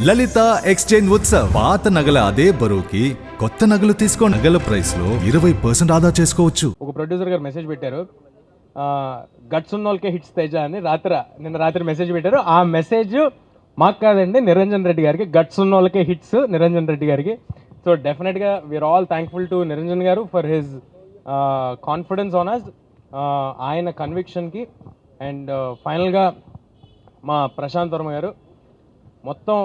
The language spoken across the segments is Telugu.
లలిత ఎక్స్చేంజ్ ఉత్సవ్. పాత నగల అదే బరువుకి కొత్త నగలు తీసుకో. నగల ప్రైస్ లో 20% ఆదా చేసుకోవచ్చు. ఒక ప్రొడ్యూసర్ గారు మెసేజ్ పెట్టారు, గట్స్ ఉన్న వాళ్ళకే హిట్స్ తేజ అని. నిన్న రాత్రి మెసేజ్ పెట్టారు. ఆ మెసేజ్ మాకు కాదండి, నిరంజన్ రెడ్డి గారికి. గట్స్ ఉన్న వాళ్ళకే హిట్స్ నిరంజన్ రెడ్డి గారికి. So definitely we are all thankful to Niranjan garu for his confidence on us, ఆయన కన్విక్షన్కి. అండ్ ఫైనల్గా మా ప్రశాంత్ వర్మ గారు, మొత్తం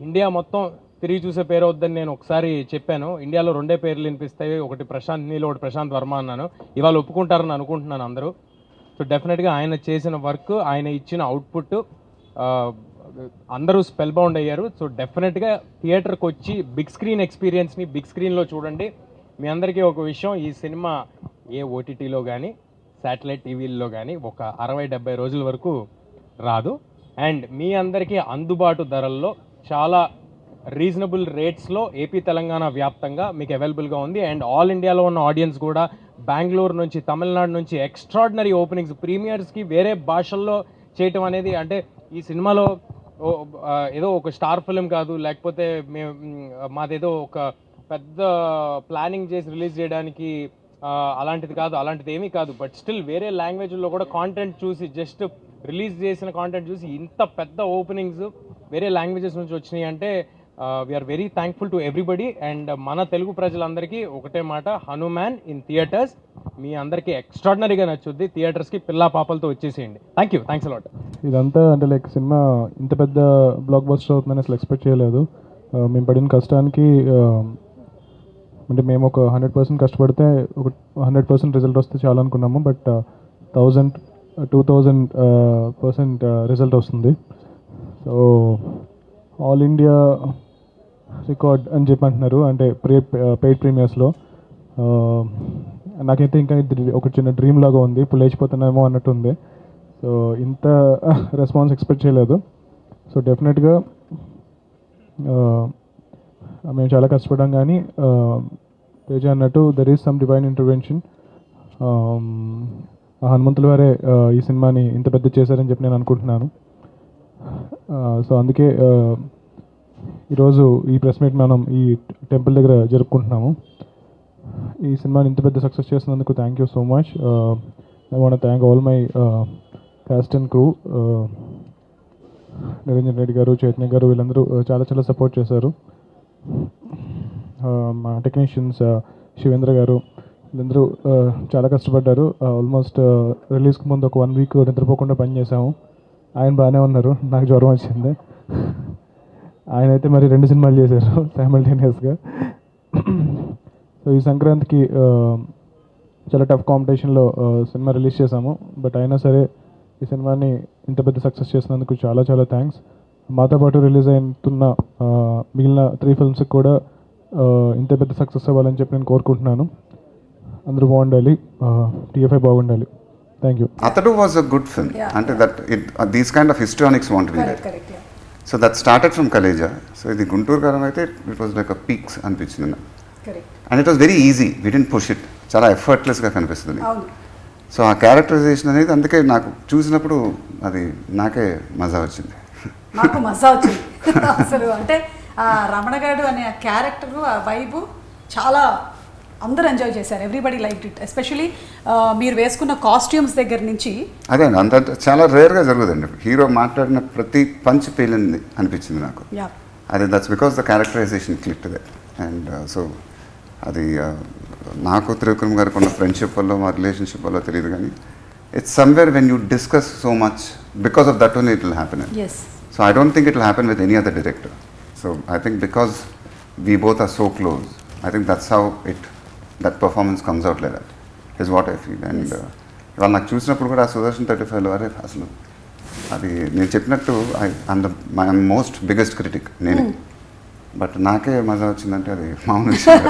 ఇండియా మొత్తం తిరిగి చూసే పేరు వద్దని నేను ఒకసారి చెప్పాను. ఇండియాలో రెండే పేర్లు వినిపిస్తాయి, ఒకటి ప్రశాంత్ నీల్, ఒకటి ప్రశాంత్ వర్మ అన్నాను. ఇవాళ ఒప్పుకుంటారని అనుకుంటున్నాను అందరూ. సో డెఫినెట్గా ఆయన చేసిన వర్క్, ఆయన ఇచ్చిన అవుట్పుట్ అందరూ స్పెల్ బౌండ్ అయ్యారు. సో డెఫినెట్గా థియేటర్కి వచ్చి బిగ్ స్క్రీన్ ఎక్స్పీరియన్స్ని బిగ్ స్క్రీన్లో చూడండి. మీ అందరికీ ఒక విషయం, ఈ సినిమా ఏ ఓటీటీలో కానీ శాటిలైట్ టీవీల్లో కానీ ఒక 60-70 రోజుల వరకు రాదు. అండ్ మీ అందరికీ అందుబాటు ధరల్లో చాలా రీజనబుల్ రేట్స్లో ఏపీ తెలంగాణ వ్యాప్తంగా మీకు అవైలబుల్గా ఉంది. అండ్ ఆల్ ఇండియాలో ఉన్న ఆడియన్స్ కూడా బెంగళూరు నుంచి, తమిళనాడు నుంచి ఎక్స్ట్రాడినరీ ఓపెనింగ్స్, ప్రీమియర్స్కి వేరే భాషల్లో చేయటం అనేది, అంటే ఈ సినిమాలో ఏదో ఒక స్టార్ ఫిలిం కాదు, లేకపోతే మాదేదో ఒక పెద్ద ప్లానింగ్ చేసి రిలీజ్ చేయడానికి అలాంటిది కాదు, అలాంటిది ఏమీ కాదు. బట్ స్టిల్ వేరే లాంగ్వేజ్లో కూడా కాంటెంట్ చూసి, జస్ట్ రిలీజ్ చేసిన కాంటెంట్ చూసి ఇంత పెద్ద ఓపెనింగ్స్ వేరే లాంగ్వేజెస్ నుంచి వచ్చినాయి అంటే we are very thankful to everybody. And మన తెలుగు ప్రజలందరికీ ఒకటే మాట, హనుమాన్ ఇన్ థియేటర్స్. మీ అందరికీ ఎక్స్ట్రాడినరీగా నచ్చుద్ది. థియేటర్స్కి పిల్లా పాపలతో వచ్చేసేయండి. Thank you a lot. ఇదంతా అంటే లైక్ సినిమా ఇంత పెద్ద బ్లాక్ బస్టర్ అవుతుందని అసలు ఎక్స్పెక్ట్ చేయలేదు. మేము పడిన కష్టానికి అంటే మేము ఒక 100% కష్టపడితే ఒక 100% రిజల్ట్ వస్తే చాలా అనుకున్నాము. బట్ 2000% రిజల్ట్ వస్తుంది. సో ఆల్ ఇండియా రికార్డ్ అని చెప్పి అంటున్నారు, అంటే పెయిడ్ ప్రీమియర్స్లో. నాకైతే ఇంకా ఒక చిన్న డ్రీమ్ లాగా ఉంది, ఇప్పుడు లేచిపోతున్నామో అన్నట్టు ఉంది. సో ఇంత రెస్పాన్స్ ఎక్స్పెక్ట్ చేయలేదు. సో డెఫినెట్గా మేము చాలా కష్టపడ్డాం, కానీ తేజ అన్నట్టు there is some divine intervention. హనుమంతుల వారే ఈ సినిమాని ఇంత పెద్ద చేశారని చెప్పి నేను అనుకుంటున్నాను. సో అందుకే ఈరోజు ఈ ప్రెస్ మీట్ మనం ఈ టెంపుల్ దగ్గర జరుపుకుంటున్నాము. ఈ సినిమాని ఇంత పెద్ద సక్సెస్ చేసినందుకు thank you so much. I want thank all my cast and crew. Niranjan Reddy గారు, చైతన్య గారు, వీళ్ళందరూ చాలా సపోర్ట్ చేశారు. మా టెక్నీషియన్స్ శివేంద్ర గారు, వీళ్ళందరూ చాలా కష్టపడ్డారు. ఆల్మోస్ట్ రిలీజ్కి ముందు ఒక 1 వీక్ నిద్రపోకుండా పనిచేసాము. ఆయన బాగానే ఉన్నారు, నాకు జ్వరం వచ్చింది. ఆయన అయితే మరి 2 సినిమాలు చేశారు సైమల్టేనియస్గా. సో ఈ సంక్రాంతికి చాలా టఫ్ కాంపిటీషన్లో సినిమా రిలీజ్ చేశాము. బట్ అయినా సరే ఈ సినిమాని ఇంత పెద్ద సక్సెస్ చేసినందుకు చాలా థ్యాంక్స్. మాతో పాటు రిలీజ్ అవుతున్న మిగిలిన 3 ఫిల్మ్స్కి కూడా ఇంత పెద్ద సక్సెస్ అవ్వాలని చెప్పి నేను కోరుకుంటున్నాను. అందరూ బాగుండాలి, TFI బాగుండాలి. Thank you. Atadu was a good film. Ante that these kind of histrionics want to be there. Correct, yeah. So that started from Kaleja. So the Guntur Karam aithe it was like a peaks anpichindi. Correct. And it was very easy. We didn't push it. Chala effortless ga kanipistundi. అవును. సో ఆ క్యారెక్టరైజేషన్ అనేది అందుకే నాకు చూసినప్పుడు అది నాకే మజా వచ్చింది. నాకు మజా వచ్చింది అసలు. అంటే రమణగాడు అనే ఆ క్యారెక్టర్, ఆ వైబు చాలా అందరూ ఎంజాయ్ చేశారు. Everybody like it. ఎస్పెషలీ మీరు వేసుకున్న కాస్ట్యూమ్స్ దగ్గర నుంచి. అదే అంత చాలా రేర్గా జరుగుతుంది. హీరో మాట్లాడిన ప్రతి పంచ్ పేలింది అనిపించింది నాకు. అదే that's because the characterization click that. And so అది నాకు త్రివిక్రమ్ గారికి ఉన్న ఫ్రెండ్షిప్ వల్ల, మా రిలేషన్షిప్ వల్ల తెలియదు, కానీ it's somewhere when you discuss so much, because of that only it will happen. So I don't think it will happen with any other director. So I think because we both are so close, I think that's how that performance comes out like that is what I feel. And వాళ్ళు నాకు చూసినప్పుడు కూడా ఆ సుదర్శన్ 35 అరే అసలు అది నేను చెప్పినట్టు మై మోస్ట్ బిగ్గెస్ట్ క్రిటిక్ నేనే. బట్ నాకే మజా వచ్చిందంటే అది మామూలు విషయం.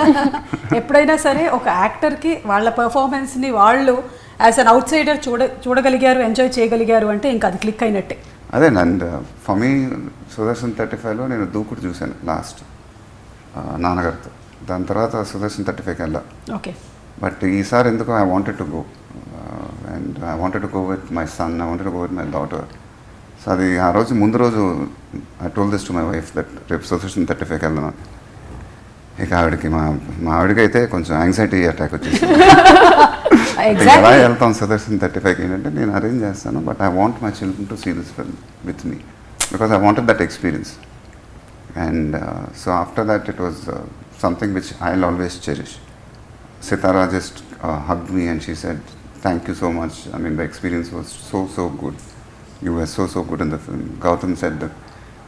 ఎప్పుడైనా సరే ఒక యాక్టర్కి వాళ్ళ పర్ఫార్మెన్స్ని వాళ్ళు యాజ్ అన్ అవుట్ సైడర్ చూడగలిగారు, ఎంజాయ్ చేయగలిగారు అంటే ఇంకా అది క్లిక్ అయినట్టే. అదే. అండ్ ఫర్ మీ సుదర్శన్ 35లో నేను దూకుడు చూశాను లాస్ట్ నాన్నగారితో. దాని తర్వాత సుదర్శన్ 35కి వెళ్ళా. ఓకే. బట్ ఈసారి ఎందుకో I wanted to go, and I wanted to go with my son, I wanted to go with my daughter. So అది ఆ రోజు ముందు రోజు I told this to my wife that రేపు సుదర్శన్ 35కి వెళ్దాం. ఇక ఆవిడకి మా ఆవిడకి అయితే కొంచెం యాంగ్జైటీ అటాక్ వచ్చేసి ఎలా వెళ్తాం సుదర్శన్ 35కి ఏంటంటే నేను అరేంజ్ చేస్తాను, but I want my children to see this film with me because I wanted that experience. And so after that it was something which I will always cherish. Sitara just hugged me and she said, "Thank you so much. I mean, the experience was so good. You were so good in the film." Gautam said that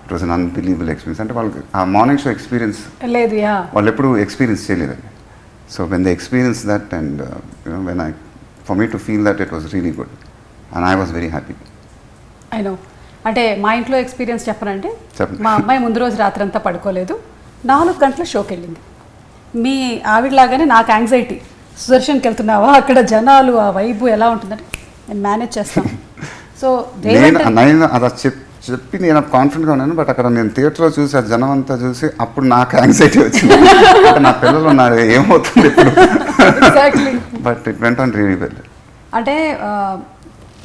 it was an unbelievable experience. అంటే వాళ్ళకి ఆ మార్నింగ్ షో ఎక్స్పీరియన్స్ లేదు, యా, వాళ్ళు ఎప్పుడు ఎక్స్పీరియన్స్ చేయలేదండి. So when they experience that and when for me to feel that it was really good and I was very happy. I know. అంటే మా ఇంట్లో ఎక్స్పీరియన్స్ చెప్పనంటే, చెప్పండి. మా అమ్మాయి ముందు రోజు రాత్రంతా పడుకోలేదు, 4 గంటల షోకి వెళ్ళింది. మీ ఆవిడలాగానే నాకు యాంగ్జైటీ, సుదర్శన్కి వెళ్తున్నావా, అక్కడ జనాలు ఆ వైబు ఎలా ఉంటుందంటే నేను మేనేజ్ చేస్తాను. సో నేను అలా చెప్పి నేను కాన్ఫిడెంట్గా ఉన్నాను, బట్ అక్కడ నేను థియేటర్లో చూసి ఆ జనం అంతా చూసి అప్పుడు నాకు యాంగ్జైటీ వచ్చింది. అంటే నా పిల్లలు ఉన్నారు, ఏమవుతుంది ఇప్పుడు, but it went on really well. అంటే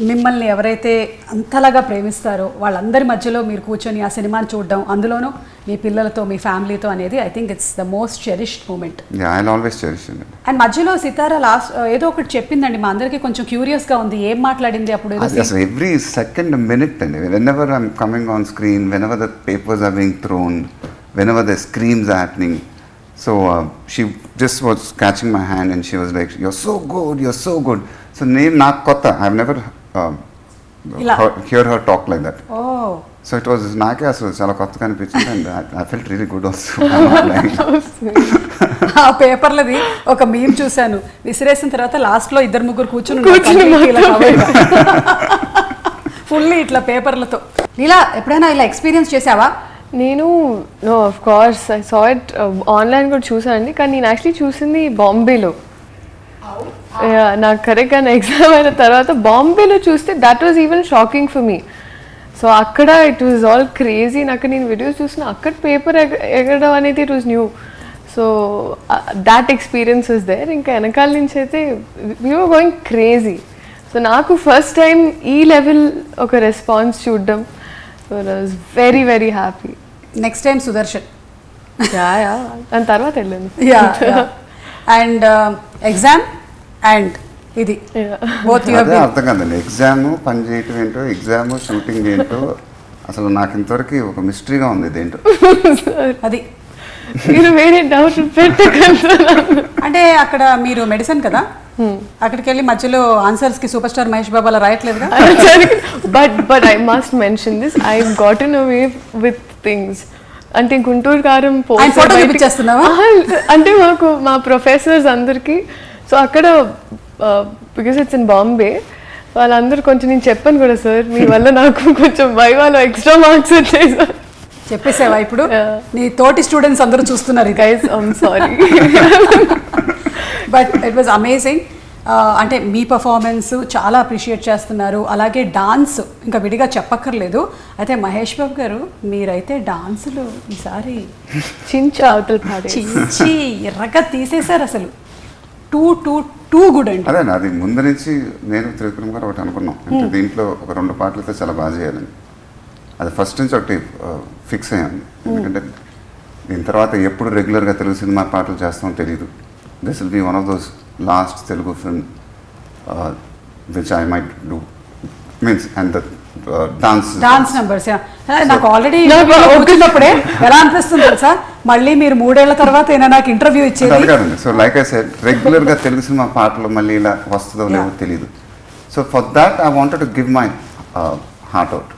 మిమ్మల్ని ఎవరైతే అంతలాగా ప్రేమిస్తారో వాళ్ళందరి మధ్యలో మీరు కూర్చొని ఆ సినిమాని చూడడం, అందులోనూ మీ పిల్లలతో మీ ఫ్యామిలీతో అనేది I think it's the most cherished moment. And మధ్యలో సితారా లాస్ట్ ఏదో ఒకటి చెప్పిందండి, మా అందరికీ కొంచెం క్యూరియస్గా ఉంది, ఏం మాట్లాడింది అప్పుడు? అసలు ఎవ్రీ సెకండ్ మినిట్ అండి, whenever I'm coming on screen, whenever the papers are being thrown, whenever the screams are happening, so she just was catching my hand and she was like, you're so good. So నేను నాకు కొత్త, I have never hear her talk like that. So it was నాకే అసలు చాలా కొత్తగా అనిపించింది and I felt really good also. ఆ పేపర్లది ఒక మీమ్ చూశాను, విసిరేసిన తర్వాత లాస్ట్లో 2-3 కూర్చుని ఫుల్ ఇట్లా పేపర్లతో. ఇలా ఎప్పుడైనా ఇలా ఎక్స్పీరియన్స్ చేసావా? నేను of course I saw it online కూడా చూసానండి, కానీ నేను యాక్చువల్లీ చూసింది బాంబేలో. నాకు కరెక్ట్గా నా ఎగ్జామ్ అయిన తర్వాత బాంబేలో చూస్తే that was even shocking for me. So అక్కడ ఇట్ వాజ్ ఆల్ క్రేజీ. నాకు నేను వీడియోస్ చూసిన అక్కడ పేపర్ ఎగరడం అనేది it was new. So that experience was there. ఇంకా వెనకాల నుంచి అయితే we were going crazy. So నాకు ఫస్ట్ టైం ఈ లెవెల్ ఒక రెస్పాన్స్ చూడడం, so I was very very happy. Next time Sudarshan, దాని తర్వాత వెళ్ళాను. అండ్ ఎగ్జామ్ అండ్ ఇది అర్థం కాదండి, ఎగ్జామ్ పని చేయటం ఏంటో, ఎగ్జామ్ షూటింగ్ ఏంటో, అసలు నాకు ఇంతవరకు ఒక మిస్టరీగా ఉంది ఇదేంటో. అది మీరు వేరే డౌట్ పెట్టగలరు. అంటే అక్కడ మీరు మెడిసిన్ కదా, అక్కడికి వెళ్ళి మధ్యలో ఆన్సర్స్ కి సూపర్ స్టార్ మహేష్ బాబు అలా రాయట్లేదుగా. But I must mention this, I gotten away with things. అంటే గుంటూరు కారం అంటే మాకు మా ప్రొఫెసర్స్ అందరికి, సో అక్కడ బికాస్ ఇట్స్ ఇన్ బాంబే, వాళ్ళందరూ కొంచెం నేను చెప్పాను కూడా, సార్ మీ వల్ల నాకు కొంచెం వైవాలో ఎక్స్ట్రా మార్క్స్ వచ్చాయి సార్. చెప్పేసావా ఇప్పుడు? నీ తోటి స్టూడెంట్స్ అందరూ చూస్తున్నారు guys, I'm sorry. But it was amazing. అంటే మీ పర్ఫార్మెన్స్ చాలా అప్రిషియేట్ చేస్తున్నారు, అలాగే డాన్స్ ఇంకా విడిగా చెప్పక్కర్లేదు. అయితే మహేష్ బాబు గారు మీరైతే డాన్సులు ఈసారి చించి అవతల పాడే చించి ఎర్రగా తీసేశారు అసలు. టూ గుడ్ అండి. అదే అది ముందు నుంచి నేను త్రివిక్రమ్ గారు ఒకటి అనుకున్నాం, అంటే దీంట్లో ఒక 2 పాటలతో చాలా బాగా చేయాలని. అది ఫస్ట్ నుంచి ఒకటి ఫిక్స్ అయ్యాను, ఎందుకంటే దీని తర్వాత ఎప్పుడు రెగ్యులర్గా తెలుగు సినిమా పాటలు చేస్తామో తెలియదు. This will be one of those last Telugu film which I might do, means and the dance numbers. నాకు ఆల్రెడీ వచ్చినప్పుడే ఎలా అనిపిస్తుంది తెలుసా, మళ్ళీ మీరు 3 ఏళ్ల తర్వాత అయినా నాకు ఇంటర్వ్యూ ఇచ్చేది కాదండి. సో లైక్ ఐ సెడ్, రెగ్యులర్గా తెలుగు సినిమా పాటలు మళ్ళీ ఇలా వస్తుందో లేదో తెలియదు. So for that I wanted to give my heart out.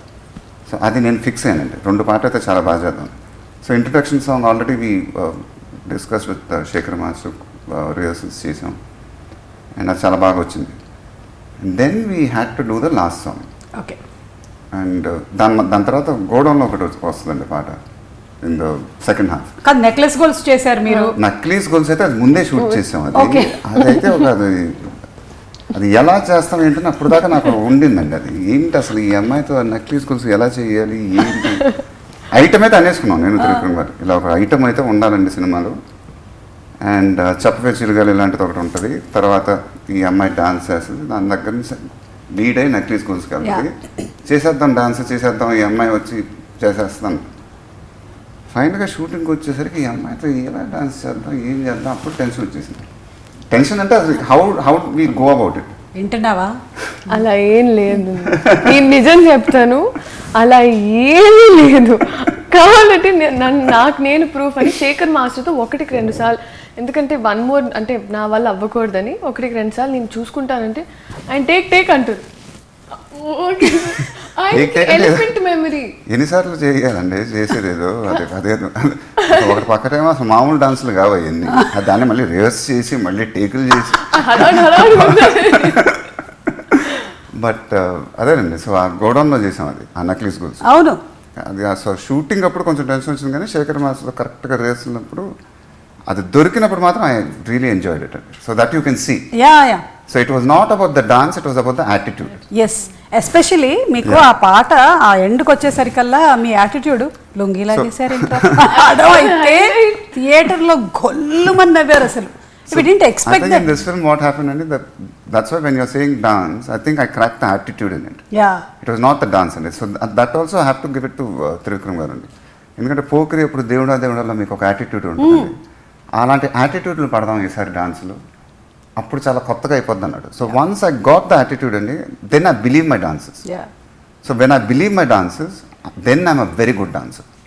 So అది నేను ఫిక్స్ అయ్యానండి. 2 పాటలు అయితే చాలా బాగా చేద్దాం. So introduction song already we discuss with Shekhar master, rehearsals చేసాం అండ్ అది చాలా బాగా వచ్చింది. Then we had to do the last song. Okay. And దాని తర్వాత గోడౌన్లో ఒకటి వస్తుందండి పాట ఇన్ ద సెకండ్ హాఫ్. కాదు, నెక్లెస్ గోల్స్ చేశారు మీరు. నక్లీస్ గోల్స్ అయితే అది ముందే షూట్ చేసాం. అదైతే ఒక అది ఎలా చేస్తాం ఏంటని అప్పుడు దాకా నాకు ఉండిందండి. అది ఏంటి అసలు ఈ అమ్మాయితో నక్లీస్ గోల్స్ ఎలా చేయాలి ఏంటి ఐటమ్ అయితే అనేసుకున్నాం నేను త్రివిక్రమ్ గారు, ఇలా ఒక ఐటమ్ అయితే ఉండాలండి సినిమాలో. అండ్ చెప్పవే చిరుగాలి ఇలాంటిది ఒకటి ఉంటుంది. తర్వాత ఈ అమ్మాయి డాన్స్ చేస్తుంది, దాని దగ్గర నుంచి లీడ్ అయ్యి నక్లీస్ గోల్స్కి వెళ్తుంది. చేసేద్దాం డాన్స్ చేసేద్దాం, ఈ అమ్మాయి వచ్చి చేసేస్తాను. ఫైనల్గా షూటింగ్కి వచ్చేసరికి ఈ అమ్మాయితో ఎలా డాన్స్ చేద్దాం, ఏం చేద్దాం, అప్పుడు టెన్షన్ వచ్చేసింది. టెన్షన్ అంటే అది how we go about it. వింటున్నావా? అలా ఏం లేదు, నేను నిజం చెప్తాను, అలా ఏమీ లేదు. కావాలంటే నాకు నేను ప్రూఫ్ అని శేఖర్ మాస్టర్తో 1-2 సార్లు, ఎందుకంటే 1 more అంటే నా వల్ల అవ్వకూడదని 1-2 సార్లు నేను చూసుకుంటానంటే ఆయన టేక్ అంటారు. Elephant memory. ఎన్నిసార్లు చేయాలండి చేసేది ఏదో అదే ఒకటి పక్కనేమో అసలు మామూలు డాన్సులు కావు అవన్నీ, దాన్ని మళ్ళీ రివర్స్ చేసి మళ్ళీ టేకులు చేసి. బట్ అదేనండి, సో ఆ గోడౌన్లో చేసాం అది, ఆ నక్లీస్ గోల్స్. అవును, అది సో షూటింగ్ అప్పుడు కొంచెం టెన్షన్ వచ్చింది, కానీ శేఖర్ మాస్టర్లో కరెక్ట్గా రేస్తున్నప్పుడు అది దొరికినప్పుడు మాత్రం ఐ రియలీ ఎంజాయ్డ్ ఇట్ అండి. So that you can see. Yeah. So it was not about the dance, it was about the attitude. Yes, especially మీకు ఆ పాట ఆ ఎండ్కి వచ్చేసరికల్లా మీ యాటిట్యూడ్ లొంగిలా చేశారేంట్రా అయితే థియేటర్లో గొల్లు మంది నవ్వారు అసలు. We didn't expect I think that. in this film what happened and that's why when you're saying dance, I think I cracked the attitude in it. Yeah. It was not the dance in it. So that also I have to give it to Trivikram garu. ఎందుకంటే పోకరి ఎప్పుడు దేవుడాలో మీకు ఒక యాటిట్యూడ్ ఉంటుంది, అలాంటి యాటిట్యూడ్లు పడదాం ఈసారి డాన్స్లో, అప్పుడు చాలా కొత్తగా అయిపోద్ది అన్నాడు. So once I got the attitude అండి, then I believe my dances. Yeah. So when I believe my dances, then I'm a very good dancer.